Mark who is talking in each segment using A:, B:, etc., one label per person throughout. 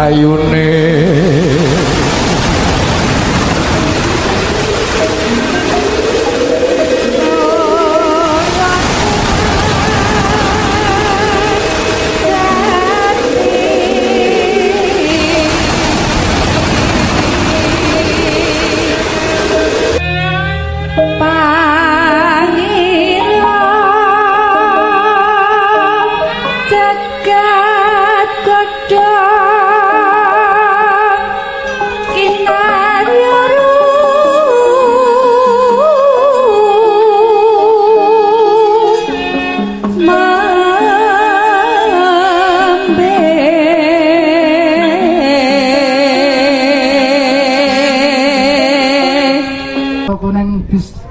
A: ayune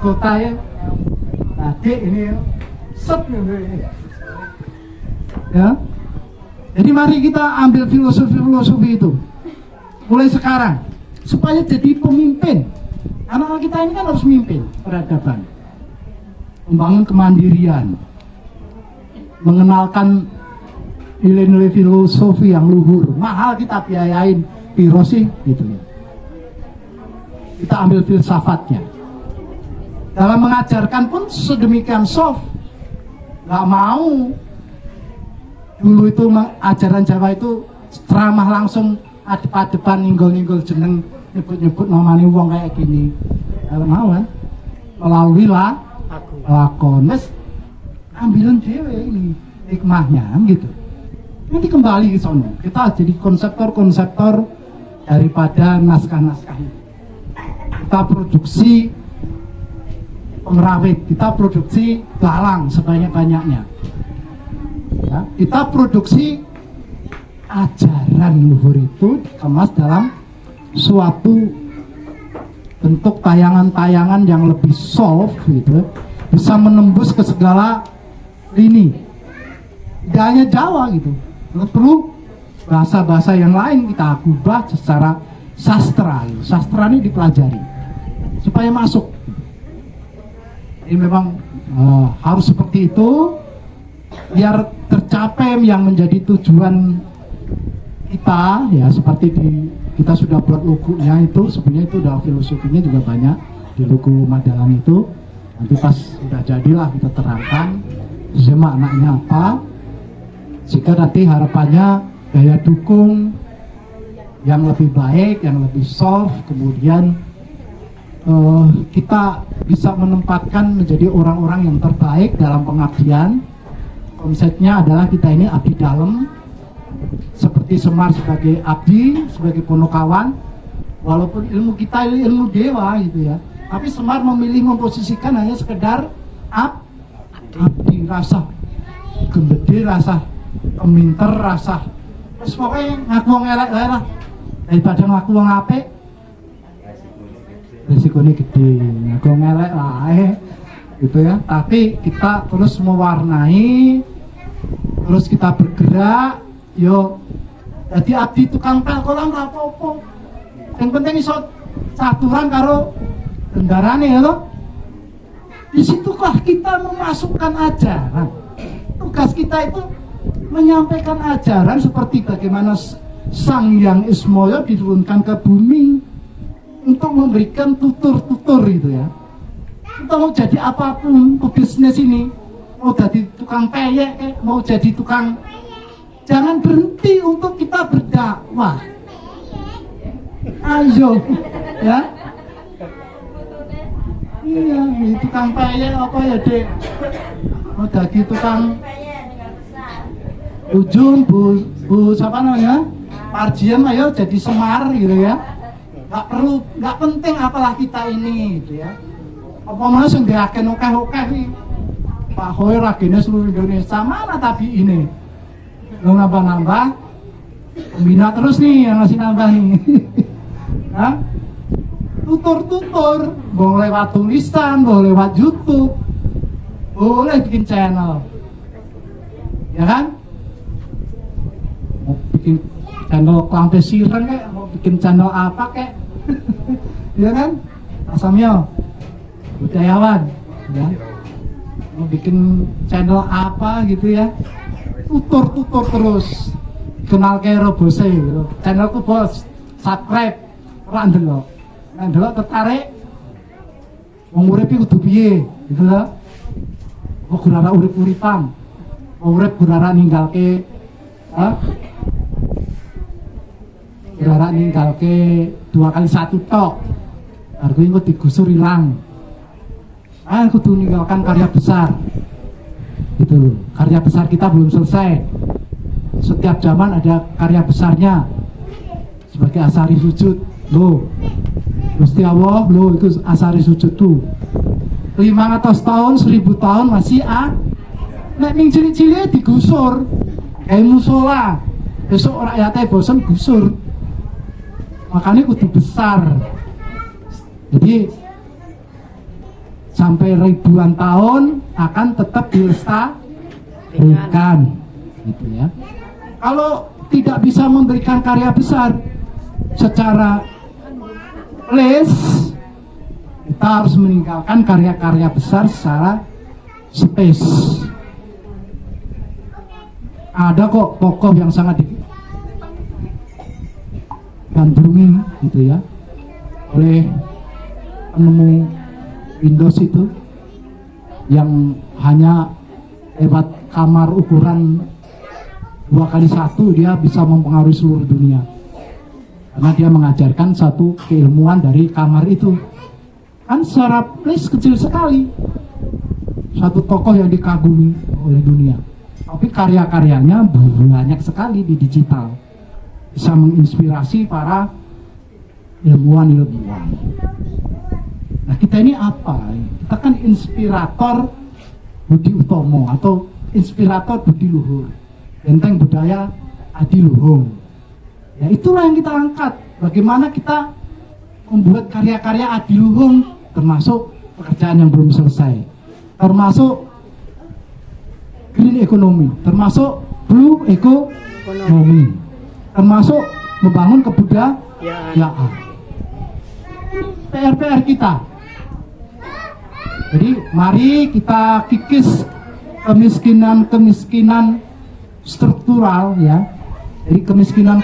B: kota ya, tadi ini set ya. Jadi mari kita ambil filosofi itu mulai sekarang supaya jadi pemimpin. Anak-anak kita ini kan harus memimpin peradaban, membangun kemandirian, mengenalkan nilai-nilai filosofi yang luhur. Mahal kita biayain piro sih gitu ya. Kita ambil filsafatnya. Dalam mengajarkan pun sedemikian soft, nggak mau. Dulu itu ajaran Jawa itu ceramah langsung adep-adepan, ninggol-ninggol jeneng, nyebut-nyebut namanya wong kayak gini. Kalau mau kan, melalui lakon, ambilan dewe ini hikmahnya gitu. Nanti kembali ke sono, kita jadi konseptor daripada naskah-naskah ini. Kita produksi pengrawit, kita produksi dalang sebanyak-banyaknya ya, kita produksi ajaran luhur itu dikemas dalam suatu bentuk tayangan-tayangan yang lebih soft gitu, bisa menembus ke segala lini, tidak hanya Jawa gitu, perlu bahasa-bahasa yang lain kita ubah secara sastra gitu. Sastra ini dipelajari supaya masuk. Ini memang harus seperti itu biar tercapai yang menjadi tujuan kita ya, seperti kita sudah buat logonya itu, sebenarnya itu udah filosofinya juga banyak di logo Madalang itu. Nanti pas sudah jadilah kita terangkan maknanya apa, jika nanti harapannya daya dukung yang lebih baik, yang lebih soft, kemudian kita bisa menempatkan menjadi orang-orang yang terbaik dalam pengabdian. Konsepnya adalah kita ini abdi dalam, seperti Semar sebagai abdi, sebagai Ponokawan. Walaupun ilmu kita ilmu dewa gitu ya, tapi Semar memilih memposisikan hanya sekedar abdi, rasa gembede, rasa keminter, rasa terus pokoknya ngaku wong elek lah daripada ngaku wong apik. Risikonya gede, ngaku ngelek lah gitu ya. Tapi kita terus mewarnai, terus kita bergerak, yo jadi abdi tukang pel kolam apa-apa. Yang penting iso caturan karo kendarane ya loh. Disitulah kita memasukkan ajaran. Tugas kita itu menyampaikan ajaran seperti bagaimana Sang Hyang Ismaya diturunkan ke bumi untuk memberikan tutur-tutur gitu ya. Kita mau jadi apapun, pebisnis ini mau jadi tukang peyek, mau jadi tukang, jangan berhenti untuk kita berdakwah. Ayo ya. Iya, tukang peyek apa ya dek, mau jadi tukang ujung bu siapa namanya, Parjian, ayo jadi Semar gitu ya. Nggak perlu, nggak penting apalah kita ini gitu ya. Apa mana sing diaken okeh-okeh nih Pak Hoy ragene seluruh Indonesia, mana tapi ini lo nambah-nambah pembina terus nih yang ngasih nambah nih. Nah, tutur-tutur boleh lewat tulisan, boleh lewat YouTube, boleh bikin channel ya kan, mau bikin channel Klampe Sireng kayak, mau bikin channel apa kayak ya kan, Asamyo budayawan ya, mau bikin channel apa gitu ya, tutur-tutur terus dikenal ke Robose gitu. Channelku bos subscribe ora ndelok. Nek ndelok tertarik wong urip iki kudu piye gitu lho. Kok gurara urip-uripan. Urip gurara ninggalke gurara ninggalke 2x1 tok. Harga itu digusur hilang. Kudu meninggalkan karya besar. Gitu. Karya besar kita belum selesai. Setiap zaman ada karya besarnya. Sebagai asari sujud. Loh. Gusti Allah, loh itu asari sujud tuh. 500 tahun, 1000 tahun masih nek ning cilik-cilik digusur. Kayak musola. Besok rakyatnya bosan gusur. Makanya kudu besar. Jadi sampai ribuan tahun akan tetap dilestarikan, gitu ya. Kalau tidak bisa memberikan karya besar secara kita harus meninggalkan karya-karya besar secara space. Ada kok tokoh yang sangat digandrungi, gitu ya, oleh penemu Windows itu yang hanya lewat kamar ukuran 2x1 dia bisa mempengaruhi seluruh dunia karena dia mengajarkan satu keilmuan dari kamar itu kan secara place kecil sekali, satu tokoh yang dikagumi oleh dunia, tapi karya-karyanya banyak sekali di digital, bisa menginspirasi para ilmuwan-ilmuwan. Nah kita ini apa? Kita kan inspirator budi utomo atau inspirator budi luhur, benteng budaya adiluhung. Ya itulah yang kita angkat. Bagaimana kita membuat karya-karya adiluhung, termasuk pekerjaan yang belum selesai, termasuk green economy, termasuk blue economy, termasuk membangun kebudayaan. PR kita. Jadi mari kita kikis kemiskinan struktural ya. Jadi kemiskinan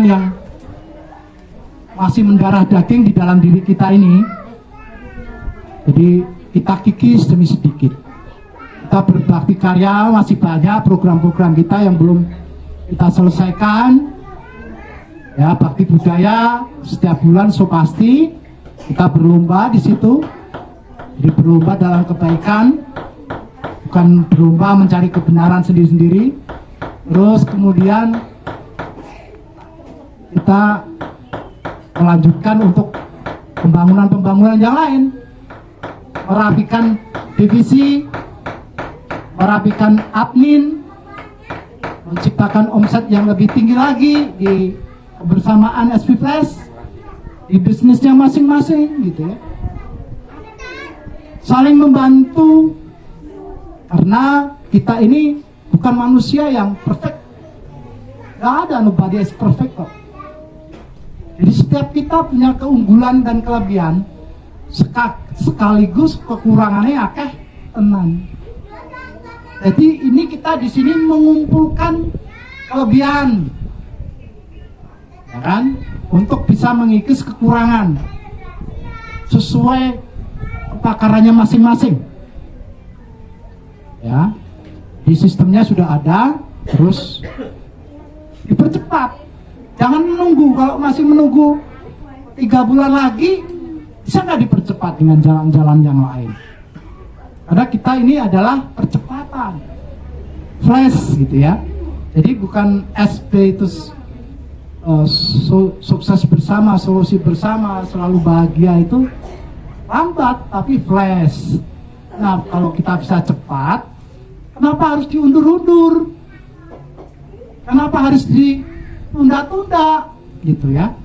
B: yang masih mendarah daging di dalam diri kita ini. Jadi kita kikis demi sedikit. Kita berbakti karya, masih banyak program-program kita yang belum kita selesaikan. Ya, bakti budaya setiap bulan so pasti kita berlomba di situ. Jadi berlomba dalam kebaikan, bukan berlomba mencari kebenaran sendiri-sendiri. Terus kemudian kita melanjutkan untuk pembangunan yang lain, merapikan divisi, merapikan admin, menciptakan omset yang lebih tinggi lagi di kebersamaan SP Flash, di bisnisnya masing-masing gitu ya. Saling membantu, karena kita ini bukan manusia yang perfect. Gak ada, nobody is perfect kok. Jadi setiap kita punya keunggulan dan kelebihan, sekaligus kekurangannya akeh tenan. Jadi ini kita di sini mengumpulkan kelebihan, ya kan, untuk bisa mengikis kekurangan sesuai takarannya masing-masing. Ya, di sistemnya sudah ada, terus dipercepat. Jangan menunggu. Kalau masih menunggu 3 bulan lagi, bisa nggak dipercepat dengan jalan-jalan yang lain? Karena kita ini adalah percepatan, flash gitu ya. Jadi bukan SP itu sukses bersama, solusi bersama, selalu bahagia itu lambat, tapi flash. Nah, kalau kita bisa cepat, kenapa harus diundur-undur? Kenapa harus ditunda-tunda? Gitu ya.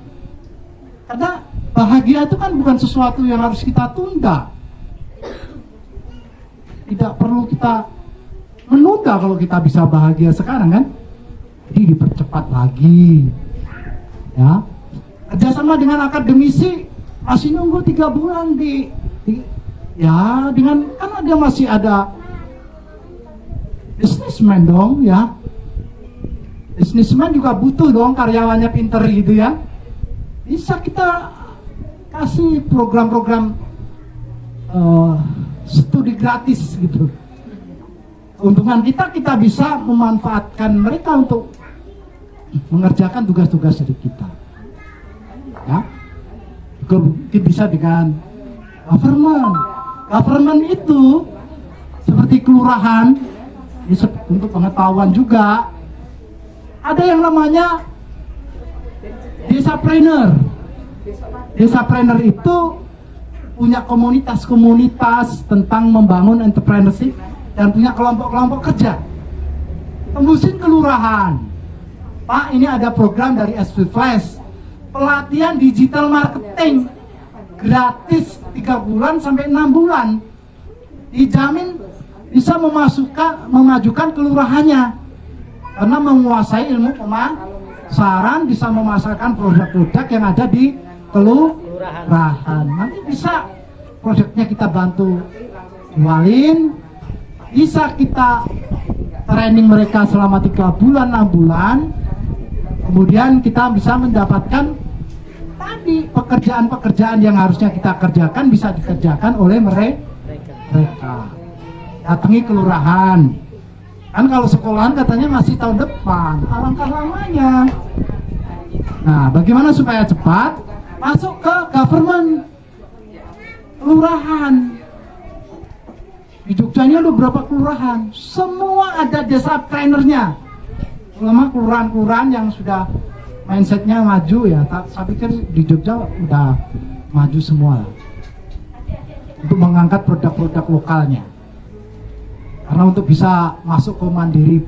B: Karena bahagia itu kan bukan sesuatu yang harus kita tunda. Tidak perlu kita menunda kalau kita bisa bahagia sekarang kan. Jadi dipercepat lagi. Ya. Kerjasama dengan akademisi masih nunggu 3 bulan ya, dengan kan masih ada businessman dong ya. Bisnismen juga butuh dong karyawannya pinter gitu ya. Bisa kita kasih program-program studi gratis gitu. Keuntungan kita bisa memanfaatkan mereka untuk mengerjakan tugas-tugas dari kita. Ya, mungkin bisa dengan government. Government itu seperti kelurahan, untuk pengetahuan juga. Ada yang namanya desapreneur. Desapreneur itu punya komunitas-komunitas tentang membangun entrepreneurship dan punya kelompok-kelompok kerja. Tembusin kelurahan. Pak, ini ada program dari SV Flash, pelatihan digital marketing gratis 3 bulan sampai 6 bulan. Dijamin bisa memajukan kelurahannya karena menguasai ilmu pemasaran, bisa memasarkan produk-produk yang ada di kelurahan. Nanti bisa produknya kita bantu jualin, bisa kita training mereka selama 3 bulan 6 bulan, kemudian kita bisa mendapatkan tadi pekerjaan-pekerjaan yang harusnya kita kerjakan bisa dikerjakan oleh mereka. Datangi kelurahan. Kan kalau sekolahan katanya masih tahun depan, alangkah lamanya. Nah, bagaimana supaya cepat? Masuk ke government, kelurahan. Di Jogja ini ada berapa kelurahan? Semua ada desapreneur-nya. Terutama kelurahan-kelurahan yang sudah mindsetnya maju ya. Saya pikir di Jogja udah maju semua untuk mengangkat produk-produk lokalnya. Karena untuk bisa masuk ke mandiri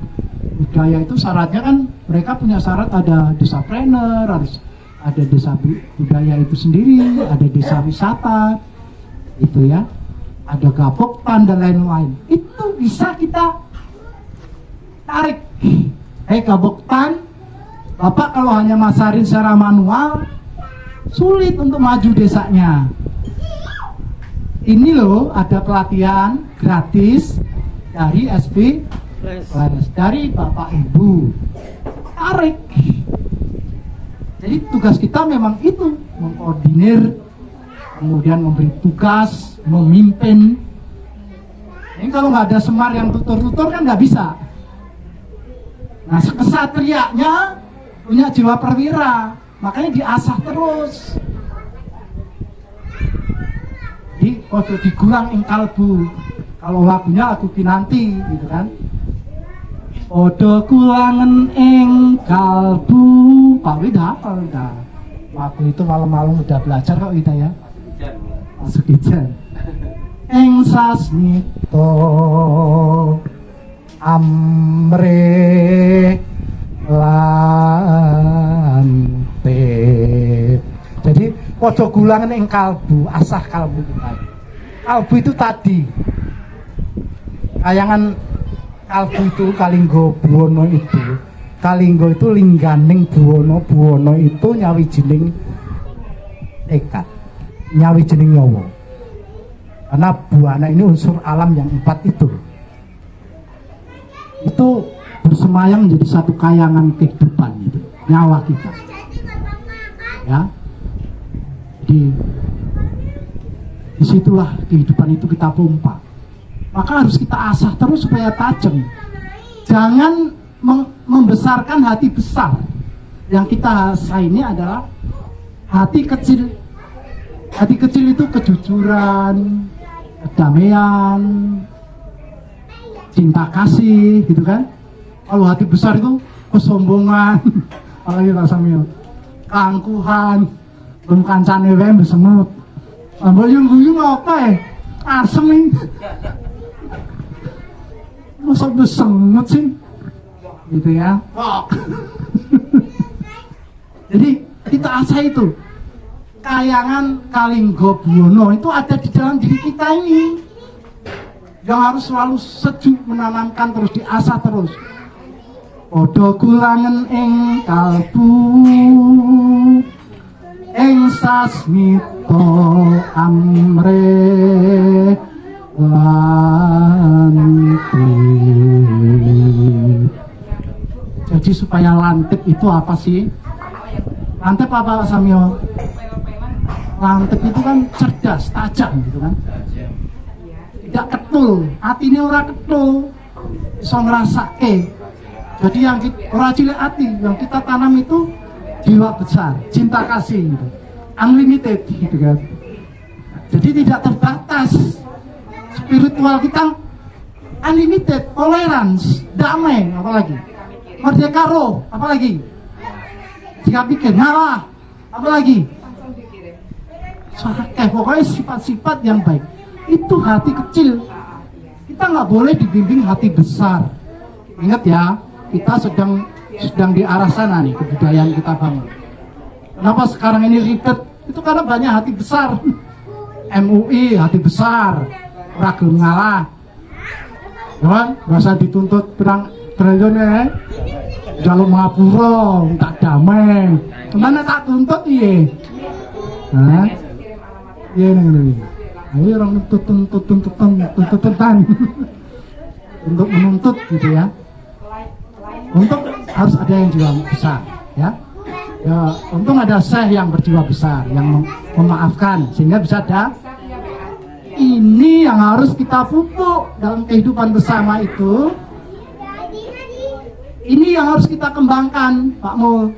B: budaya itu syaratnya kan mereka punya syarat, ada desapreneur, harus ada desa budaya itu sendiri, ada desa wisata itu ya, ada gapoktan dan lain-lain. Itu bisa kita tarik. Gapoktan, Bapak kalau hanya masarin secara manual sulit untuk maju desanya. Ini loh ada pelatihan gratis dari SP Flash, dari Bapak Ibu. Tarik. Jadi tugas kita memang itu, mengkoordinir, kemudian memberi tugas, memimpin. Ini kalau nggak ada Semar yang tutor-tutor kan nggak bisa. Nah, kesatrianya punya jiwa perwira, makanya diasah terus. Digulang ing kalbu. Kalau lagunya lagu Kinanti gitu kan. Odo kulangen ing kalbu. Pak Wida hafal udah. Waktu itu malam-malam udah belajar kok kita ya. Masuk ijan. Ing sasmito amre lante. Jadi odo kulangen ing kalbu, asah kalbu kita. Kalbu itu tadi kayangan kalbu itu Kalinggo Buwono itu. Kalinggo itu lingganing Buwono, Buwono itu nyawijining tekad, nyawijining nyawa. Karena buana ini unsur alam yang 4 itu bersemayam menjadi satu kayangan kehidupan itu, nyawa kita. Ya. Jadi disitulah kehidupan itu kita pompa. Maka harus kita asah terus supaya tajam. Jangan membesarkan hati besar. Yang kita asah ini adalah hati kecil. Hati kecil itu kejujuran, kedamaian, cinta kasih, gitu kan. Kalau hati besar itu kesombongan, apalagi Pak Samil, keangkuhan, kancane wae besemut. Ambayung-guyung apa ya? Asem nih. Masa besemut sih? Gitu ya. Jadi kita asah itu. Kayangan Kalinggo Buwono itu ada di dalam diri kita ini. Yang harus selalu sejuk, menanamkan terus, diasah terus. Odo kulangen ing kalbu ing sasmito amre lanti. Jadi sih supaya lantip itu apa sih? Lantip apa Samyo? Lantip itu kan cerdas, tajam gitu kan. Tidak ketul, hatinya orang ketul, bisa ngerasake. Jadi yang orang cilik hati, yang kita tanam itu jiwa besar, cinta kasih gitu. Unlimited gitu kan. Jadi tidak terbatas. Spiritual kita unlimited, tolerance, damai, apalagi merdeka roh, apalagi jika pikir, ngalah, apalagi pokoknya sifat-sifat yang baik. Itu hati kecil. Kita nggak boleh dibimbing hati besar. Ingat ya, kita sedang di arah sana nih, kebudayaan kita bangun. Kenapa sekarang ini ribet? Itu karena banyak hati besar. MUI hati besar, ragu ngalah. Kan, bahasa dituntut perang triliun ya. Jalur ngapura, tak damai. Mana tak tuntut iya. Nah, iya nih. Ayo orang tuntutan untuk menuntut gitu ya. Untuk harus ada yang jiwa besar ya. Ya, untung ada syekh yang berjiwa besar yang memaafkan sehingga bisa ada. Ini yang harus kita pupuk dalam kehidupan bersama itu. Ini yang harus kita kembangkan, Pak Mul.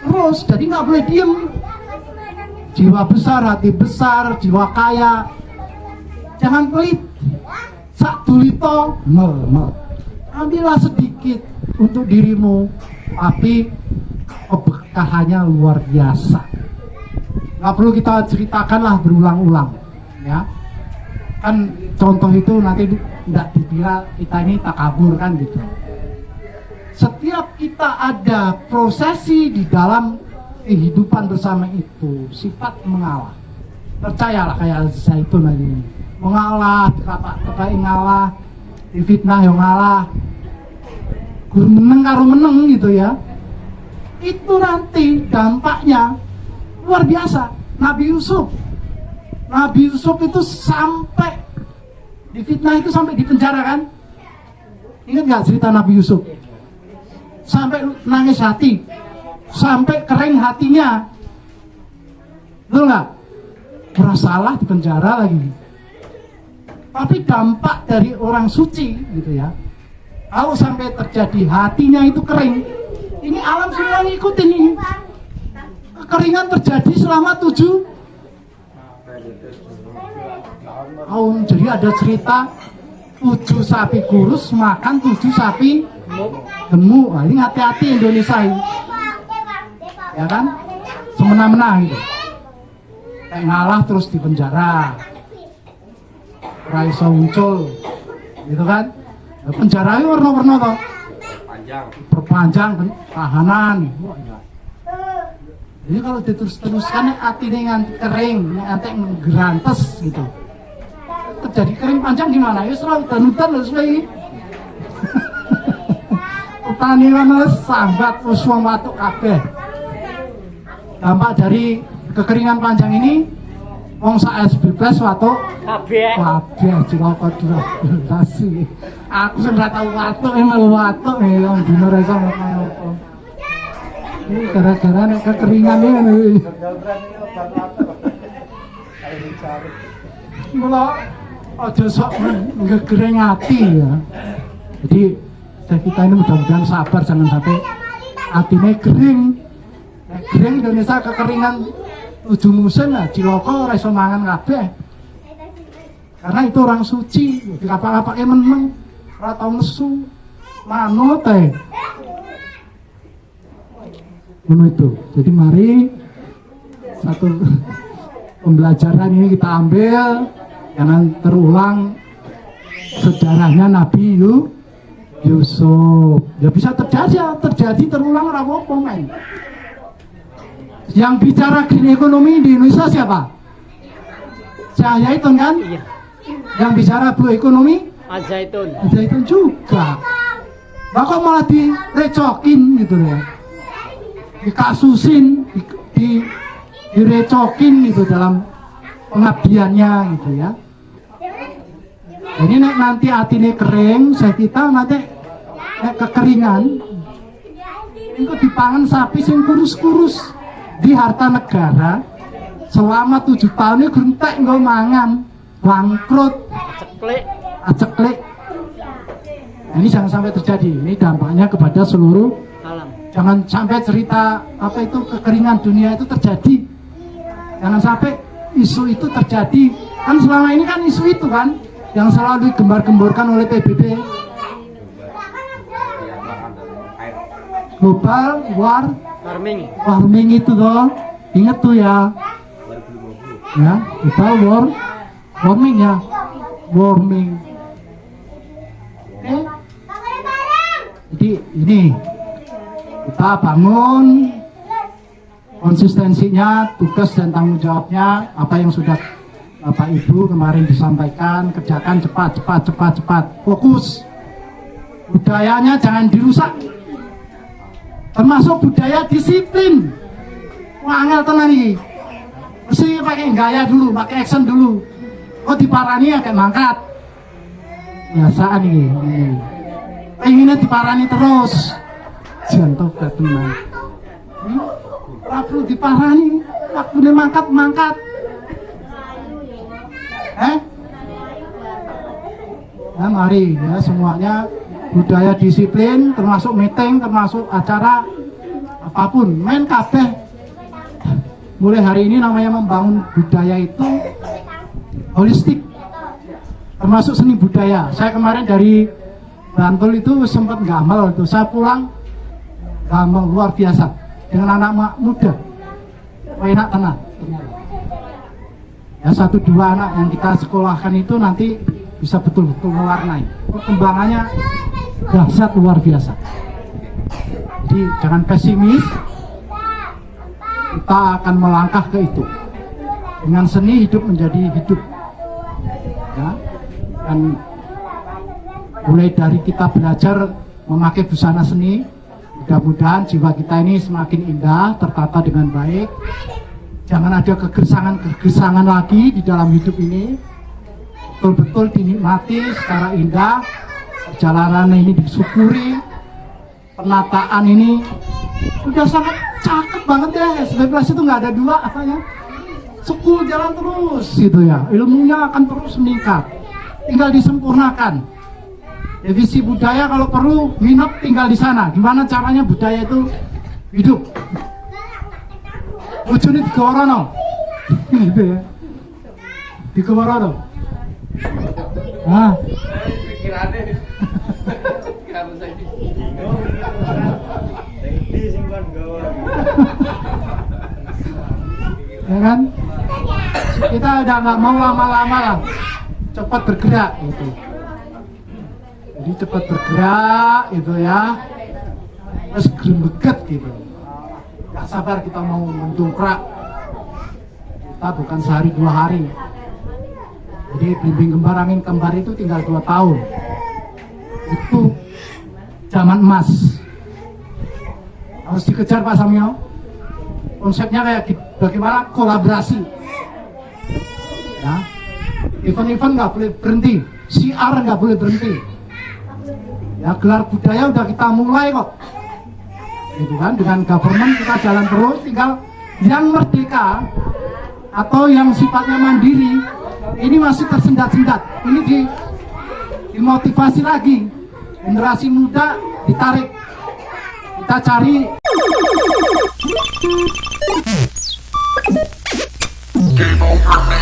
B: Terus, jadi nggak boleh diem. Jiwa besar, hati besar, jiwa kaya. Jangan pelit. Sak dulito, ambillah sedikit untuk dirimu, tapi keberkahannya luar biasa. Nggak perlu kita ceritakanlah berulang-ulang, ya. Kan contoh itu nanti tidak dikira kita ini takabur kan gitu. Setiap kita ada prosesi di dalam kehidupan bersama itu, sifat mengalah. Percayalah kayak Zaitun ini. Mengalah, kakak ngalah, difitnah yang ngalah. Guru meneng karo meneng gitu ya. Itu nanti dampaknya luar biasa. Nabi Yusuf itu sampai difitnah itu sampai di penjara kan? Ingat nggak cerita Nabi Yusuf? Sampai nangis hati, sampai kering hatinya, betul nggak? Bersalah di penjara lagi. Tapi dampak dari orang suci gitu ya. Kalau sampai terjadi hatinya itu kering, ini alam semua ngikutin ini. Kekeringan terjadi selama 7 tahun. Jadi ada cerita 7 sapi kurus makan 7 sapi gemuk. Nah, ini hati-hati Indonesia ini. Ya kan? Semena-mena gitu. Kayak ngalah terus di penjara. Raiso muncul. Gitu kan? Nah, penjara itu warna-warna toh. Perpanjang tahanan. Jadi kalau diterus-teruskan hati dengan kering, nanti gerantes gitu. Terjadi kering panjang gimana? Ya selalu dan harus lagi. Petani mana sambat uswang watuk kabeh. Dampak dari kekeringan panjang ini, wong sak SBPS watuk kabeh cilaka durasi. Aku sing ora tau watuk melu watuk wong dino ra iso ngopo. Ini gara-gara nek kekeringan ini. Mula aja sok ngegering hati ya. Jadi kita ini mudah-mudahan sabar, jangan sampai hatinya kering. Kering Indonesia kekeringan 7 musim lah, ciloko ora iso mangan kabeh. Karena itu orang suci, di kapal-kapalnya meneng, ora tau nesu, manut teh. Menurut itu. Jadi mari satu pembelajaran ini kita ambil, jangan terulang sejarahnya Nabi Yusuf. Ya bisa terjadi terulang apa-apa men. Yang bicara green ekonomi di Indonesia siapa? Zaitun kan? Iya. Yang bicara blue ekonomi? Zaitun juga. Kok malah direcokin gitu ya. Dikasusin, direcokin gitu dalam pengabdiannya gitu ya. Jadi nanti hati ini kering, saya kita nanti kekeringan Engko dipangan sapi sing kurus-kurus di harta negara selama 7 tahun ini gentek nggo mangan, bangkrut, aceklik. Nah, ini jangan sampai terjadi. Ini dampaknya kepada seluruh
A: alam.
B: Jangan sampai cerita apa itu kekeringan dunia itu terjadi. Jangan sampai isu itu terjadi. Kan selama ini kan isu itu kan yang selalu digembar-gemborkan oleh PBB. Global warming itu toh, inget tuh ya, global warming ya, warming. Oke, jadi ini kita bangun konsistensinya, tugas dan tanggung jawabnya, apa yang sudah Bapak Ibu kemarin disampaikan, kerjakan cepat, fokus. Budayanya jangan dirusak. Termasuk budaya disiplin. Wangel tenan iki. Mesti pakai gaya dulu, pakai action dulu. Kok diparani agak mangkat. Biasaan iki. Pengennya diparani terus. Jangan tobat tenan. Ora perlu diparani, waktune mangkat. Ya mari ya semuanya. Budaya disiplin, termasuk meeting, termasuk acara apapun, main kabeh. Mulai hari ini namanya membangun budaya itu holistik, termasuk seni budaya. Saya kemarin dari Bantul itu sempat gamel itu, saya pulang gamel luar biasa dengan anak muda, enak tenang. Ya 1-2 anak yang kita sekolahkan itu nanti bisa betul-betul mewarnai perkembangannya. Dahsyat luar biasa. Jadi jangan pesimis. Kita akan melangkah ke itu. Dengan seni hidup menjadi hidup. Ya. Dan mulai dari kita belajar memakai busana seni, mudah-mudahan jiwa kita ini semakin indah, tertata dengan baik. Jangan ada kegersangan lagi di dalam hidup ini. Betul-betul dinikmati secara indah. Perjalanan ini disyukuri, penataan ini udah sangat cakep banget ya. 19 itu nggak ada dua apanya. Suku jalan terus gitu ya. Ilmunya akan terus meningkat. Tinggal disempurnakan. Divisi budaya kalau perlu nginep tinggal di sana. Gimana caranya budaya itu hidup? Bojone digaworono. Gitu ya. Digaworono. Ah. Ya kan? Kita udah nggak mau lama-lama lah, cepat bergerak gitu. Jadi cepat bergerak itu ya, terus grembeget gitu. Gak sabar kita mau mendongkrak. Kita bukan sehari 2 hari. Jadi blimbing kembar angin kembar itu tinggal 2 tahun. Itu zaman emas. Harus dikejar Pak Samyo. Konsepnya kayak bagaimana kolaborasi. Ya. Event-event nggak boleh berhenti, siar nggak boleh berhenti. Ya gelar budaya udah kita mulai kok. Gitu kan, dengan government kita jalan terus. Tinggal yang merdeka atau yang sifatnya mandiri ini masih tersendat-sendat. Ini dimotivasi lagi. Generasi muda ditarik. Kita cari.
C: Game over.